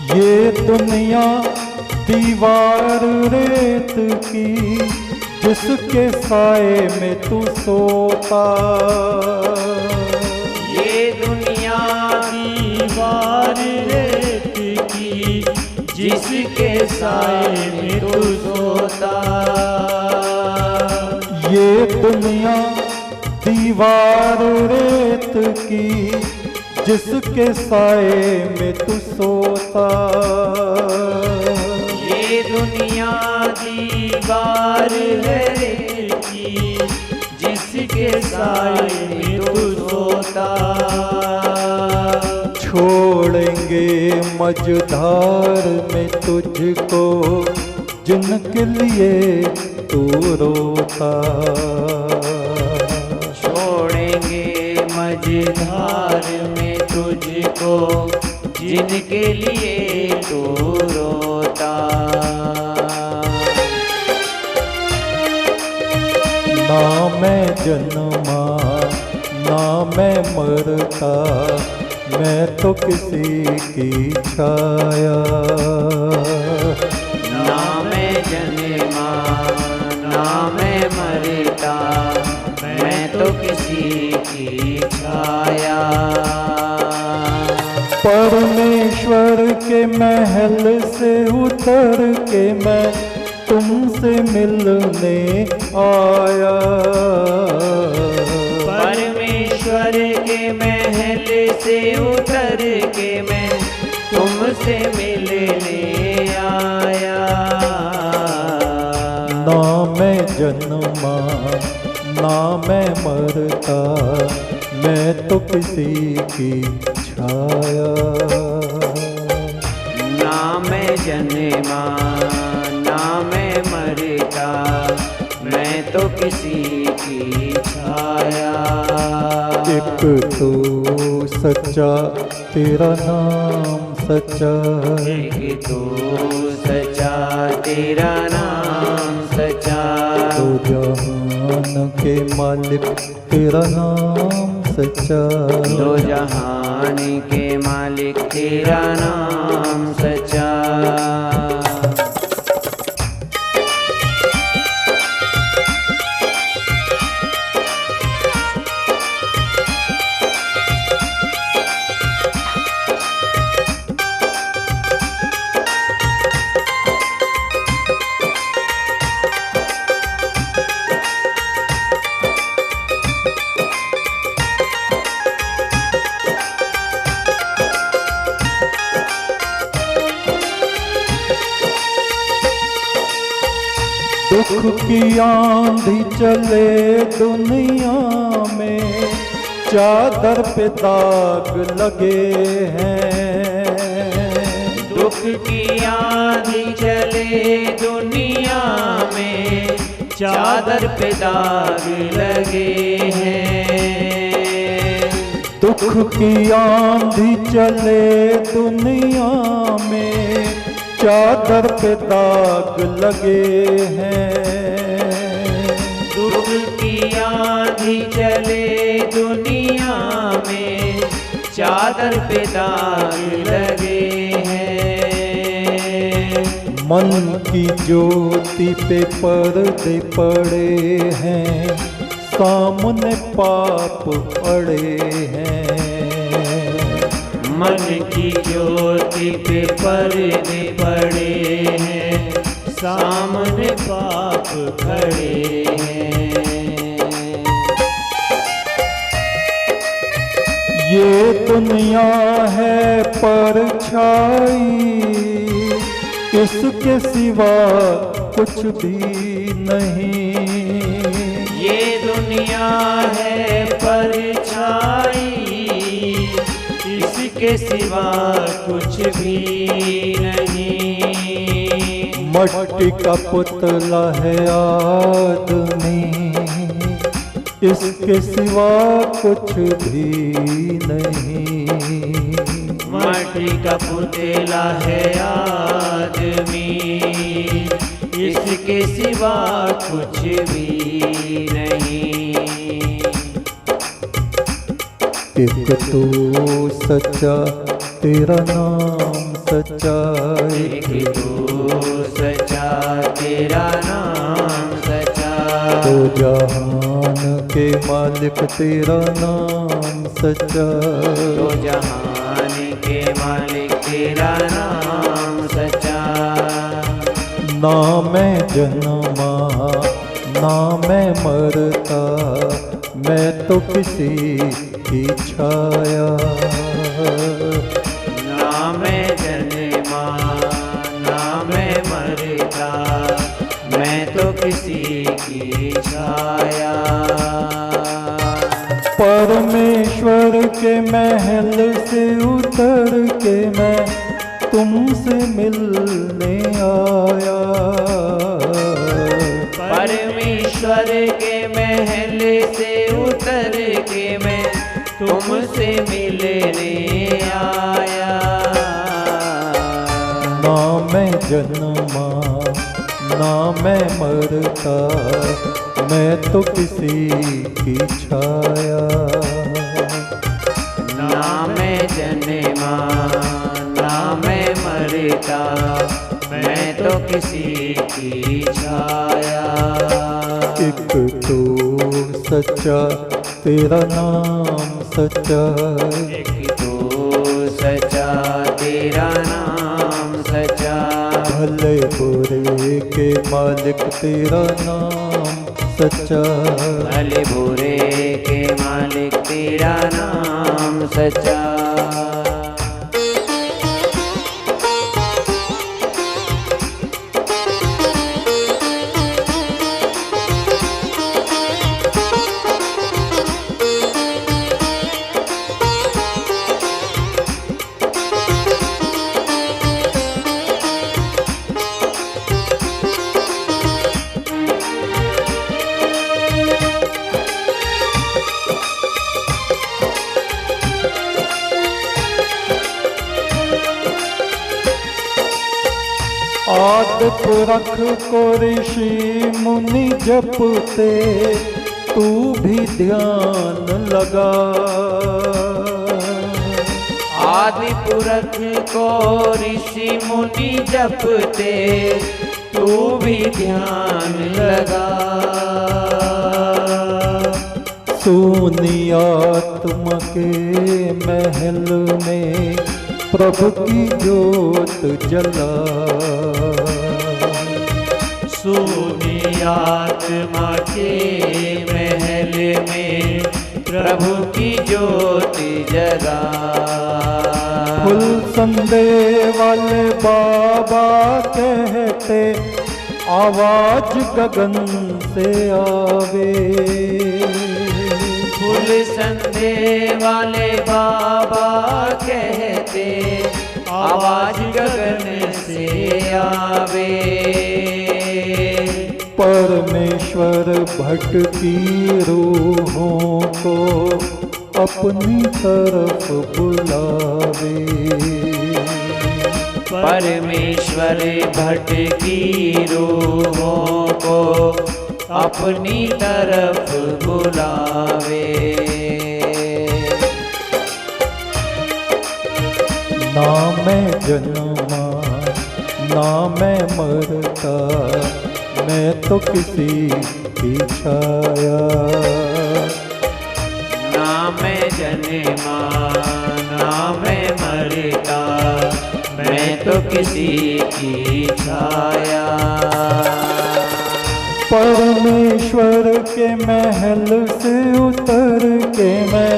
ये दुनिया दीवार रेत की, जिसके साए में तू सोता। ये दुनिया दीवार रेत की, जिसके साए में तू सोता। ये दुनिया दीवार रेत की, जिसके साए में तू सोता। ये दुनिया दीवार रेत की, जिसके साए में तू सोता। छोड़ेंगे मझधार में तुझको, जिनके लिए तू रोता। छोड़ेंगे मझधार में तुझको, जिनके लिए तू रोता। ना मैं जन्मा ना मैं मरता, मैं तो किसी की छाया। ना मैं जन्मा ना मैं मरता, मैं तो किसी की छाया। परमेश्वर के महल से उतर के मैं तुमसे मिलने आया। परमेश्वर के महल से उतर के मैं तुमसे मिलने आया। ना मैं जन्मा ना मैं मरता, मैं तो किसी की छाया। ना मैं जन्मा ना मैं मरता, मैं तो किसी की छाया। एक तो सच्चा तेरा नाम सच्चा, एक तो सच्चा तेरा नाम सच्चा। दो जहान के मालिक तेरा नाम सच्चा। दो जहान के मालिक तेरा नाम सच्चा। दुख की आंधी चले दुनिया में, चादर पे दाग लगे हैं। दुख की आंधी चले दुनिया में, चादर पे दाग लगे हैं। दुख की आंधी चले दुनिया में, चादर पे दाग लगे हैं। दुख की आंधी चले दुनिया में, चादर पे दाग लगे हैं। मन की ज्योति पे पर्दे पड़े हैं, सामने पाप अड़े हैं। मन की ज्योति पे पर्दे पड़े हैं, सामने पाप खड़े हैं। ये दुनिया है परछाई, इसके सिवा कुछ भी नहीं। ये दुनिया है परछाई, इसके सिवा कुछ भी नहीं। मट्टी का पुतला है आदमी, इसके सिवा कुछ भी नहीं। माटी का पुतला है आदमी, इसके सिवा कुछ भी नहीं। एक तो सच्चा तेरा नाम सच्चा, एक तू सच्चा, तेरा नाम सच्चा। तो जहान के मालिक तेरा नाम सच्चा, तो जहान के मालिक तेरा नाम सच्चा। ना मैं जन्मा ना मैं मरता, मैं तो किसी की छाया। ना मैं जन्मा ना मैं मरता, मैं तो किसी की छाया। परमेश्वर के महल से उतर के मैं तुमसे मिलने आया। परमेश्वर के महल से उतर के मैं तुमसे मिलने आया। ना मैं जन्मा ना मैं मरता, मैं तो किसी की छाया। ना मैं जन्मा ना मैं मरता, मैं तो किसी की छाया। एक तो सच्चा तेरा नाम सच्चा, एक तो सच्चा तेरा नाम सच्चा। भले बुरे के मालिक तेरा नाम सच्चा, भले बुरे के मालिक तेरा नाम सच्चा। आद पुरख को ऋषि मुनि जपते, तू भी ध्यान लगा। आदि पुरख को ऋषि मुनि जपते, तू भी ध्यान लगा। सोनी आत्मा के महल में प्रभु की जोत जला। सोनी आत्मा के महल में प्रभु की ज्योति जगा। फुल संदे वाले बाबा कहते, आवाज गगन से आवे। फूल संधे वाले बाबा कहते, आवाज गगन से आवे। परमेश्वर भटकी रूहों को अपनी तरफ बुलावे। परमेश्वर भटकी रूहों को अपनी तरफ बुलावे। ना मैं जन्मा ना मैं मरता, मैं तो किसी की छाया। ना मैं जन्मा ना मैं मरता, मैं तो किसी की छाया। परमेश्वर के महल से उतर के मैं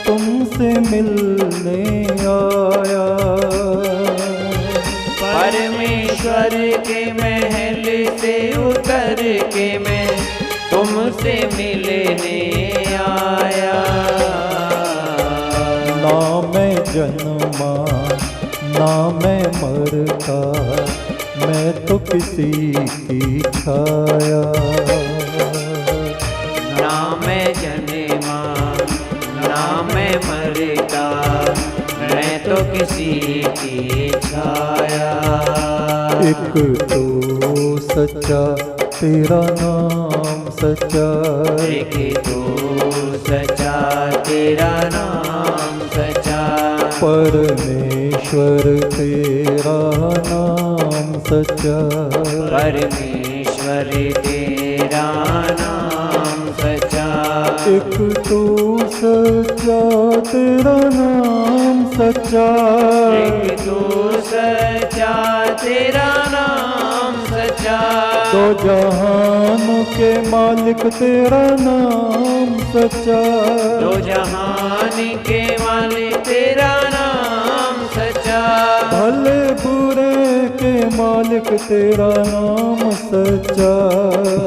तुमसे मिलने आया। परमेश्वर के महल से उतर के मैं तुमसे मिलने आया। ना मैं जन्मा ना मैं मरता, मैं तो किसी की छाया। ना मैं जन्मा ना मैं मरता, मैं तो किसी की छाया। एक तो सच्चा तेरा नाम सच्चा, एक तो सच्चा तेरा नाम सच्चा। परमेश्वर परमेश्वर तेरा नाम सच्चा, परमेश्वर तेरा नाम सच्चा, एक तू सच्चा तेरा नाम सच्चा, एक तू सच्चा तेरा नाम सच्चा, दो जहान के मालिक तेरा नाम सच्चा, दो जहान के मालिक तेरा नाम सच्चा, भले बुरे के मालिक तेरा नाम सच्चा,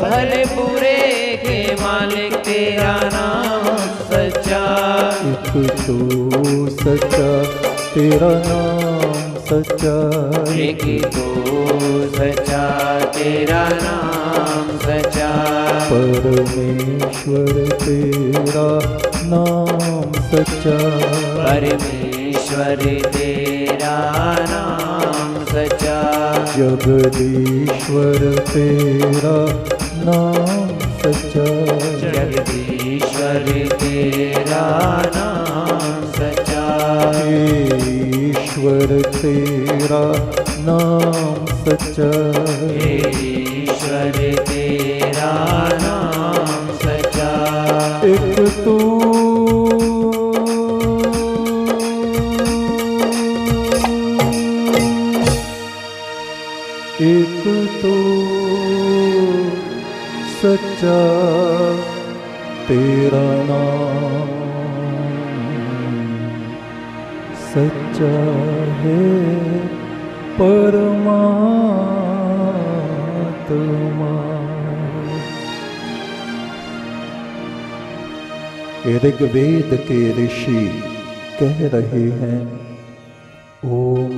भले बुरे के मालिक तेरा नाम सच्चा, एक तू सच्चा तेरा नाम सच्चा, एक तू सच्चा तेरा नाम सच्चा, परमेश्वर तेरा नाम सच्चा, परमेश्वर तेरा नाम सच्चा, जगदीश्वर तेरा नाम सच्चा, जगदीश्वर तेरा नाम सच्चा, ईश्वर तेरा नाम सच्चा, ईश्वर तेरा नाम सच्चा, एक तू एक तो सच्चा तेरा नाम सच्चा है परमात्मा। ऋग्वेद के ऋषि कह रहे हैं, ओम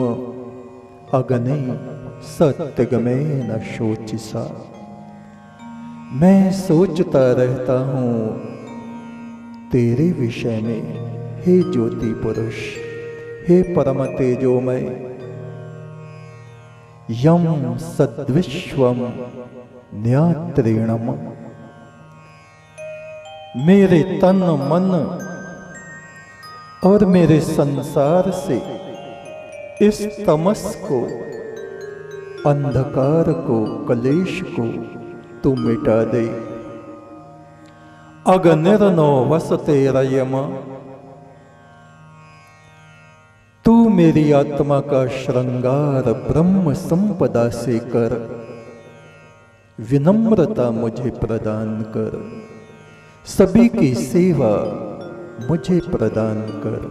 अग्नि सत्यगमे न शोचिसा। मैं सोचता रहता हूँ तेरे विषय में, हे ज्योति पुरुष, हे परम तेजोमय। यम सद्विश्वम न्यात्रेणम। मेरे तन मन और मेरे संसार से इस तमस को, अंधकार को, कलेश को तू मिटा दे। अगनिर्नो वसते रयम। तू मेरी आत्मा का श्रृंगार ब्रह्म संपदा से कर। विनम्रता मुझे प्रदान कर। सभी की सेवा मुझे प्रदान कर।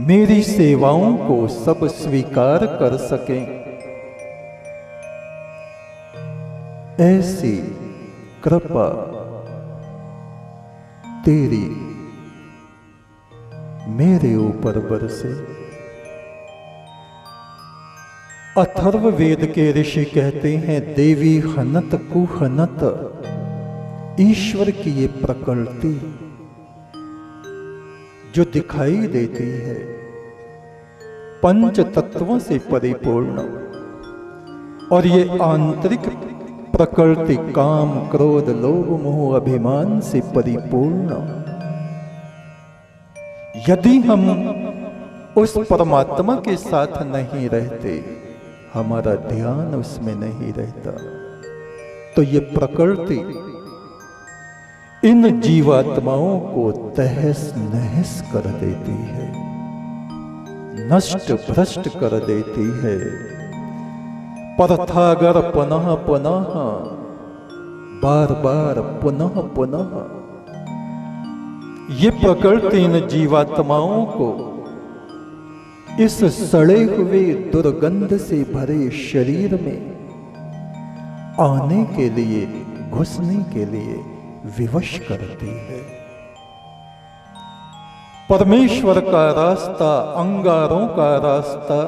मेरी सेवाओं को सब स्वीकार कर सकें, ऐसी कृपा तेरी मेरे ऊपर बरसे। अथर्ववेद के ऋषि कहते हैं, देवी हनत कुहनत। ईश्वर की ये प्रकृति जो दिखाई देती है, पंच तत्वों से परिपूर्ण, और ये आंतरिक प्रकृति काम, क्रोध, लोभ, मोह, अभिमान से परिपूर्ण। यदि हम उस परमात्मा के साथ नहीं रहते, हमारा ध्यान उसमें नहीं रहता, तो ये प्रकृति इन जीवात्माओं को तहस नहस कर देती है, नष्ट भ्रष्ट कर देती है। परथागर पुनः पुनः, बार बार पुनः पुनः ये प्रकृति इन जीवात्माओं को इस सड़े हुए दुर्गंध से भरे शरीर में आने के लिए, घुसने के लिए विवश करती है। परमेश्वर का रास्ता, अंगारों का रास्ता,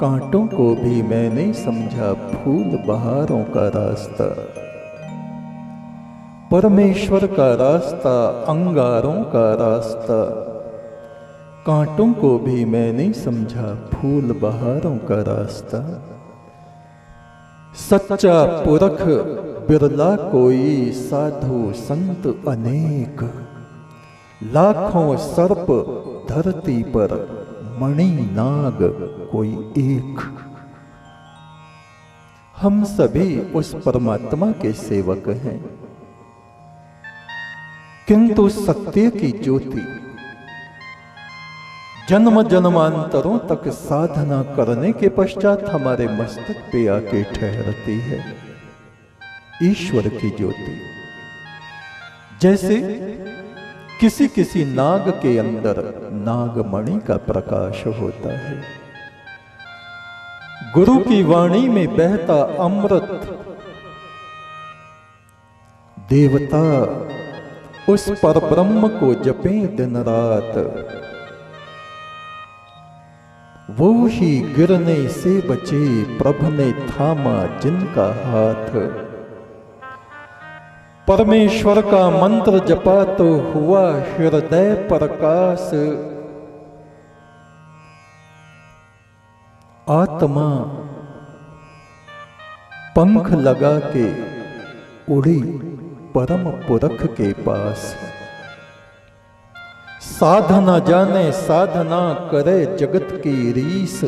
कांटों को भी मैं नहीं समझा फूल बहारों का रास्ता। परमेश्वर का रास्ता, अंगारों का रास्ता, कांटों को भी मैं नहीं समझा फूल बहारों का रास्ता। सच्चा पुरख बिरला कोई, साधु संत अनेक, लाखों सर्प धरती पर, मणि नाग कोई एक। हम सभी उस परमात्मा के सेवक हैं, किंतु सत्य की ज्योति जन्म जन्मांतरों तक साधना करने के पश्चात हमारे मस्तक पे आके ठहरती है। ईश्वर की ज्योति जैसे किसी किसी नाग के अंदर नागमणि का प्रकाश होता है। गुरु की वाणी में बहता अमृत, देवता उस परब्रह्म को जपें दिन रात, वो ही गिरने से बचे प्रभु ने थामा जिनका हाथ। परमेश्वर का मंत्र जपा तो हुआ हृदय प्रकाश, आत्मा पंख लगा के उड़ी परम पुरख के पास। साधना जाने साधना करे जगत की रीस,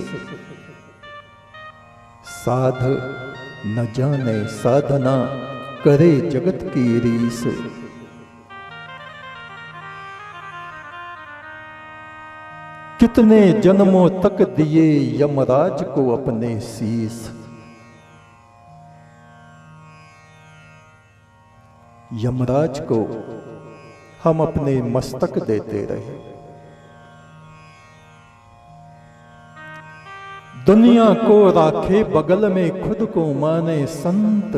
साध न जाने साधना करे जगत की रीस। कितने जन्मों तक दिए यमराज को अपने शीस, यमराज को हम अपने मस्तक देते रहे। दुनिया को राखे बगल में खुद को माने संत,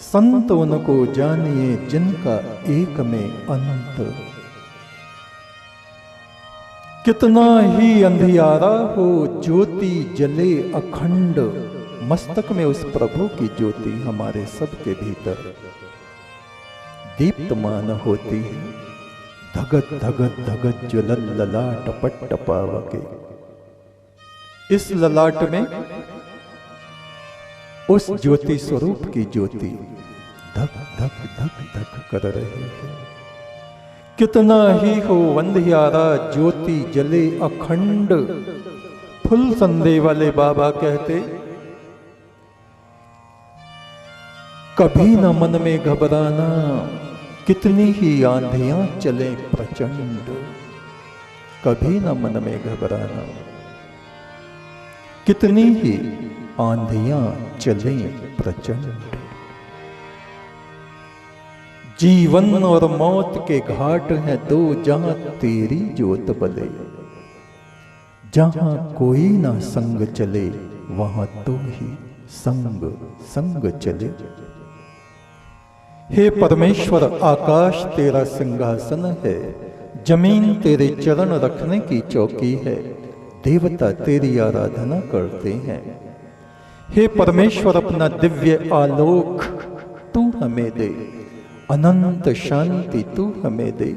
संत उनको जानिए जिनका एक में अनंत। कितना ही अंधियारा हो ज्योति जले अखंड, मस्तक में उस प्रभु की ज्योति हमारे सबके भीतर दीप्तमान होती है। धगत धगत धगत ज्वलल ललाट पट्ट पावके, इस ललाट में उस ज्योति स्वरूप की ज्योति धक धक धक धक कर रही है। कितना ही हो अंधियारा ज्योति जले अखंड। फुल संदे वाले बाबा कहते, कभी न मन में घबराना, कितनी ही आंधियां चले प्रचंड। कभी न मन में घबराना, कितनी ही आंधियां चले प्रचंड। जीवन और मौत के घाट हैं दो, जहां तेरी ज्योत बले। जहां कोई ना संग चले, वहां तो ही संग संग चले। हे परमेश्वर, आकाश तेरा सिंहासन है, जमीन तेरे चरण रखने की चौकी है। देवता तेरी आराधना करते हैं। हे परमेश्वर, अपना दिव्य आलोक तू हमें दे, अनंत शांति तू हमें दे।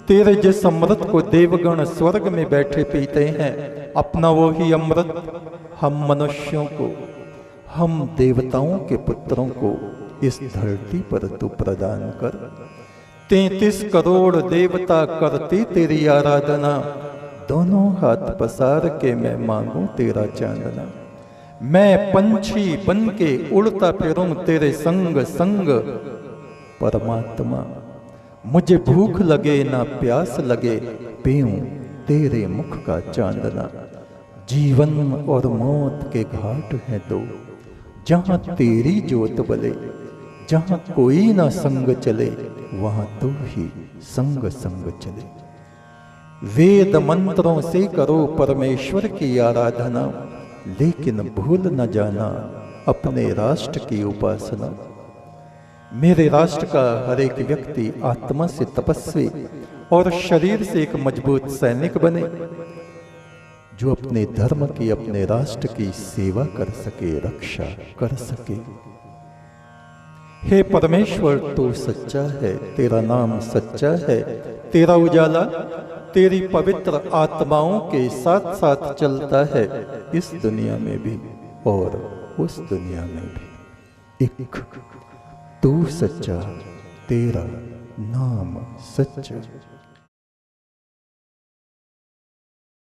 तेरे जिस अमृत को देवगण स्वर्ग में बैठे पीते हैं, अपना वो ही अमृत हम मनुष्यों को, हम देवताओं के पुत्रों को इस धरती पर तू प्रदान कर। 33 करोड़ देवता करते तेरी आराधना, दोनों हाथ पसार के मैं मांगू तेरा चांदना। मैं पंछी बन के उड़ता फिरूं तेरे संग संग। परमात्मा, मुझे भूख लगे ना प्यास लगे, पीऊं तेरे मुख का चांदना। जीवन और मौत के घाट हैं दो, जहां तेरी ज्योत बले। जहां कोई ना संग चले, वहां तो ही संग संग चले। वेद मंत्रों से करो परमेश्वर की आराधना, लेकिन भूल न जाना अपने राष्ट्र की उपासना। मेरे राष्ट्र का हर एक व्यक्ति आत्मा से तपस्वी और शरीर से एक मजबूत सैनिक बने, जो अपने धर्म की, अपने राष्ट्र की सेवा कर सके, रक्षा कर सके। हे परमेश्वर, तू सच्चा है, तेरा नाम सच्चा है। तेरा उजाला तेरी पवित्र आत्माओं के साथ साथ चलता है, इस दुनिया में भी और उस दुनिया में भी। एक तू सच्चा, तेरा नाम सच्चा।